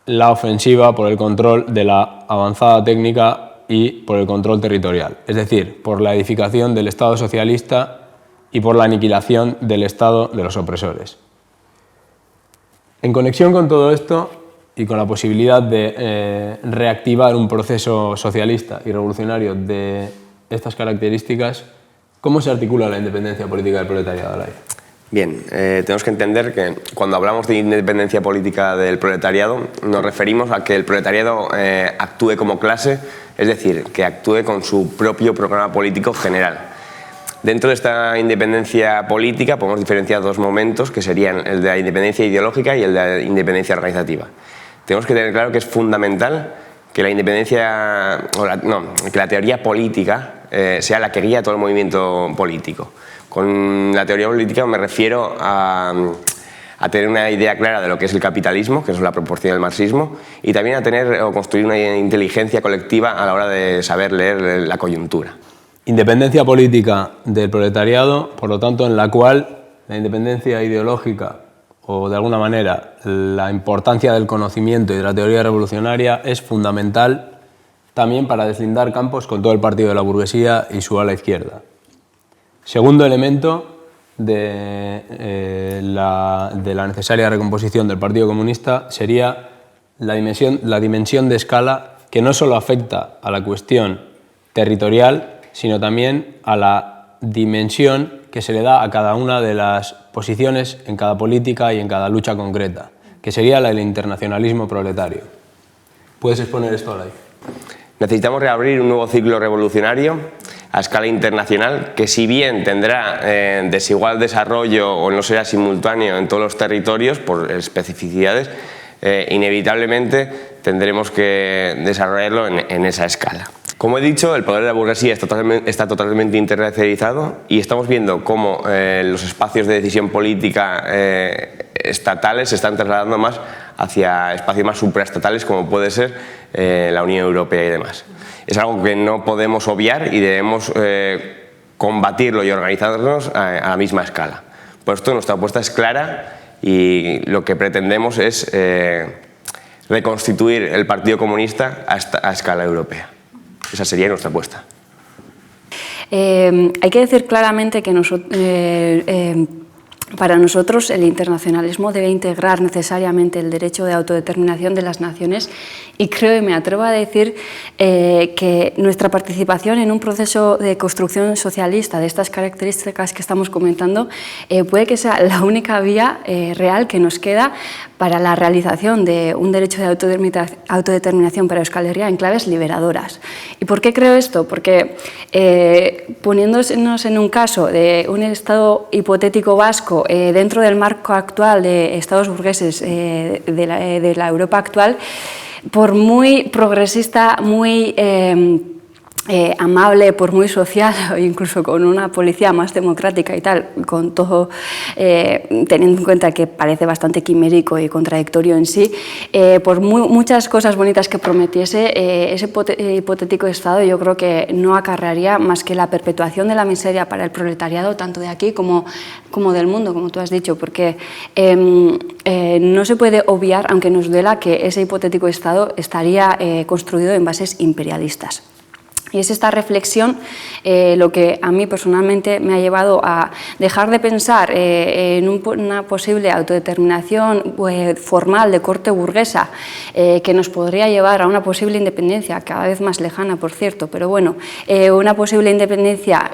la ofensiva por el control de la avanzada técnica y por el control territorial, es decir, por la edificación del Estado socialista y por la aniquilación del Estado de los opresores. En conexión con todo esto y con la posibilidad de reactivar un proceso socialista y revolucionario de estas características, ¿cómo se articula la independencia política del proletariado, Alay? Bien, tenemos que entender que cuando hablamos de independencia política del proletariado nos referimos a que el proletariado actúe como clase, es decir, que actúe con su propio programa político general. Dentro de esta independencia política podemos diferenciar dos momentos, que serían el de la independencia ideológica y el de la independencia organizativa. Tenemos que tener claro que es fundamental que la independencia, que la teoría política sea la que guía todo el movimiento político. Con la teoría política me refiero a tener una idea clara de lo que es el capitalismo, que es la proporción del marxismo, y también a tener o construir una inteligencia colectiva a la hora de saber leer la coyuntura. Independencia política del proletariado, por lo tanto, en la cual la independencia ideológica o, de alguna manera, la importancia del conocimiento y de la teoría revolucionaria es fundamental también para deslindar campos con todo el partido de la burguesía y su ala izquierda. Segundo elemento de la necesaria recomposición del Partido Comunista sería la dimensión de escala, que no solo afecta a la cuestión territorial, sino también a la dimensión que se le da a cada una de las posiciones en cada política y en cada lucha concreta, que sería la del internacionalismo proletario. ¿Puedes exponer esto, Alay? Necesitamos reabrir un nuevo ciclo revolucionario a escala internacional, que si bien tendrá desigual desarrollo o no será simultáneo en todos los territorios por especificidades, inevitablemente tendremos que desarrollarlo en esa escala. Como he dicho, el poder de la burguesía está totalmente internacionalizado y estamos viendo cómo los espacios de decisión política estatales se están trasladando más hacia espacios más supraestatales, como puede ser la Unión Europea y demás. Es algo que no podemos obviar y debemos combatirlo y organizarnos a la misma escala. Por esto nuestra apuesta es clara y lo que pretendemos es reconstituir el Partido Comunista a escala europea. Esa sería nuestra apuesta. Hay que decir claramente que para nosotros el internacionalismo debe integrar necesariamente el derecho de autodeterminación de las naciones y creo y me atrevo a decir que nuestra participación en un proceso de construcción socialista de estas características que estamos comentando puede que sea la única vía real que nos queda para la realización de un derecho de autodeterminación para Euskal Herria en claves liberadoras. ¿Y por qué creo esto? Porque poniéndonos en un caso de un Estado hipotético vasco dentro del marco actual de Estados burgueses de la Europa actual, por muy progresista, muy amable, por muy social, o incluso con una policía más democrática y tal, con todo, teniendo en cuenta que parece bastante quimérico y contradictorio en sí, por muchas cosas bonitas que prometiese, ese hipotético Estado yo creo que no acarrearía más que la perpetuación de la miseria para el proletariado, tanto de aquí como del mundo, como tú has dicho, porque no se puede obviar, aunque nos duela, que ese hipotético Estado estaría construido en bases imperialistas. Y es esta reflexión lo que a mí personalmente me ha llevado a dejar de pensar en una posible autodeterminación formal de corte burguesa que nos podría llevar a una posible independencia, cada vez más lejana, por cierto, pero bueno, una posible independencia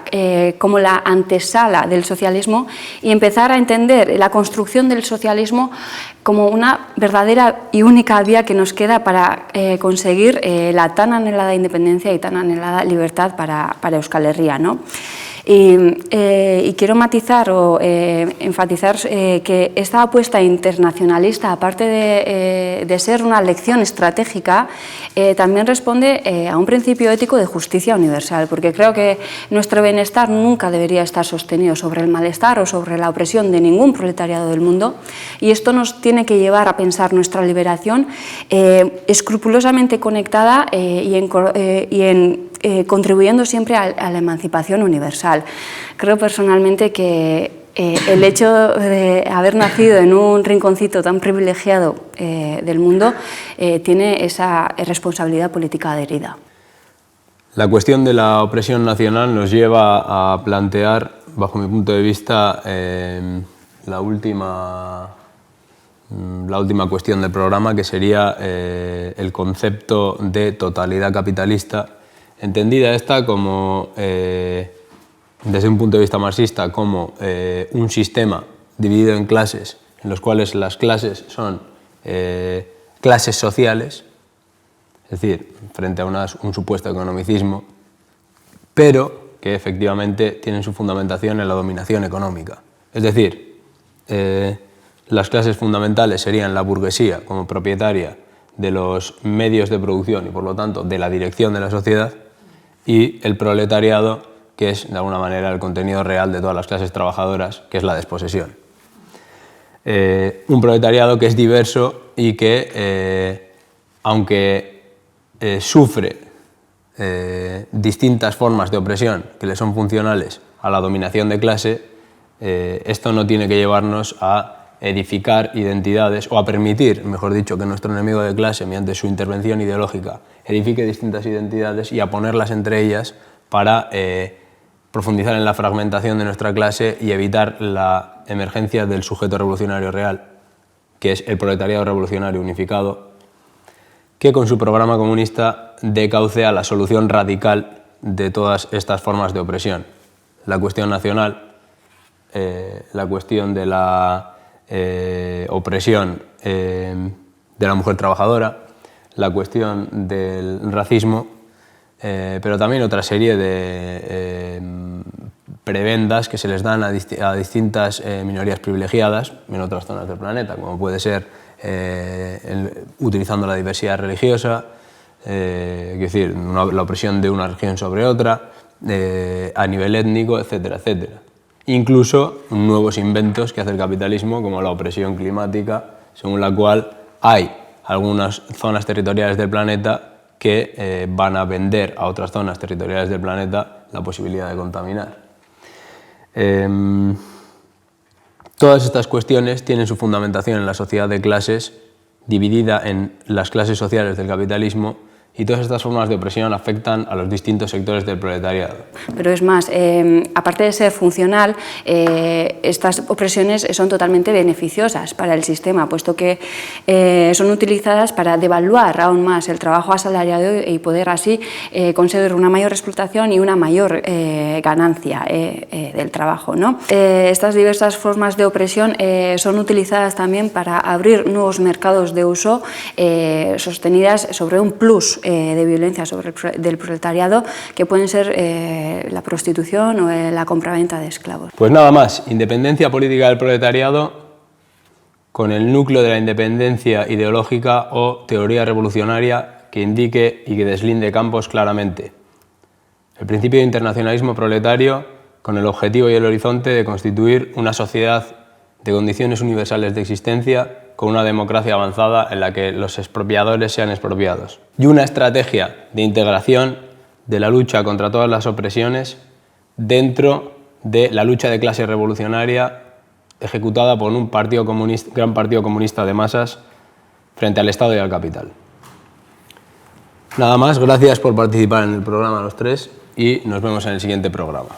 como la antesala del socialismo y empezar a entender la construcción del socialismo como una verdadera y única vía que nos queda para conseguir la tan anhelada independencia y tan anhelada libertad para Euskal Herria, ¿no? Y quiero matizar o enfatizar que esta apuesta internacionalista, aparte de ser una lección estratégica, también responde a un principio ético de justicia universal, porque creo que nuestro bienestar nunca debería estar sostenido sobre el malestar o sobre la opresión de ningún proletariado del mundo, y esto nos tiene que llevar a pensar nuestra liberación escrupulosamente conectada contribuyendo siempre a la emancipación universal. Creo personalmente que el hecho de haber nacido en un rinconcito tan privilegiado del mundo tiene esa responsabilidad política adherida. La cuestión de la opresión nacional nos lleva a plantear, bajo mi punto de vista, la última cuestión del programa, que sería el concepto de totalidad capitalista, entendida esta como, desde un punto de vista marxista, como un sistema dividido en clases, en los cuales las clases son clases sociales, es decir, frente a un supuesto economicismo, pero que efectivamente tienen su fundamentación en la dominación económica. Es decir, las clases fundamentales serían la burguesía como propietaria de los medios de producción y por lo tanto de la dirección de la sociedad, y el proletariado, que es de alguna manera el contenido real de todas las clases trabajadoras, que es la desposesión. Un proletariado que es diverso y que, aunque sufre distintas formas de opresión que le son funcionales a la dominación de clase, esto no tiene que llevarnos a edificar identidades, o a permitir, mejor dicho, que nuestro enemigo de clase, mediante su intervención ideológica, edifique distintas identidades y a ponerlas entre ellas para profundizar en la fragmentación de nuestra clase y evitar la emergencia del sujeto revolucionario real, que es el proletariado revolucionario unificado, que con su programa comunista dé cauce a la solución radical de todas estas formas de opresión. La cuestión nacional, la cuestión de la opresión de la mujer trabajadora, la cuestión del racismo, pero también otra serie de prebendas que se les dan a distintas minorías privilegiadas en otras zonas del planeta, como puede ser utilizando la diversidad religiosa, es decir, la opresión de una región sobre otra, a nivel étnico, etcétera, etcétera. Incluso nuevos inventos que hace el capitalismo, como la opresión climática, según la cual hay algunas zonas territoriales del planeta que van a vender a otras zonas territoriales del planeta la posibilidad de contaminar. Todas estas cuestiones tienen su fundamentación en la sociedad de clases, dividida en las clases sociales del capitalismo, y todas estas formas de opresión afectan a los distintos sectores del proletariado. Pero es más, aparte de ser funcional, estas opresiones son totalmente beneficiosas para el sistema, puesto que son utilizadas para devaluar aún más el trabajo asalariado y poder así conseguir una mayor explotación y una mayor ganancia del trabajo, ¿no? Estas diversas formas de opresión son utilizadas también para abrir nuevos mercados de uso sostenidas sobre un plus de violencia del proletariado, que pueden ser la prostitución o la compraventa de esclavos. Pues nada más, independencia política del proletariado con el núcleo de la independencia ideológica o teoría revolucionaria que indique y que deslinde campos claramente. El principio de internacionalismo proletario con el objetivo y el horizonte de constituir una sociedad de condiciones universales de existencia con una democracia avanzada en la que los expropiadores sean expropiados. Y una estrategia de integración de la lucha contra todas las opresiones dentro de la lucha de clase revolucionaria ejecutada por un gran partido comunista de masas frente al Estado y al capital. Nada más, gracias por participar en el programa los tres y nos vemos en el siguiente programa.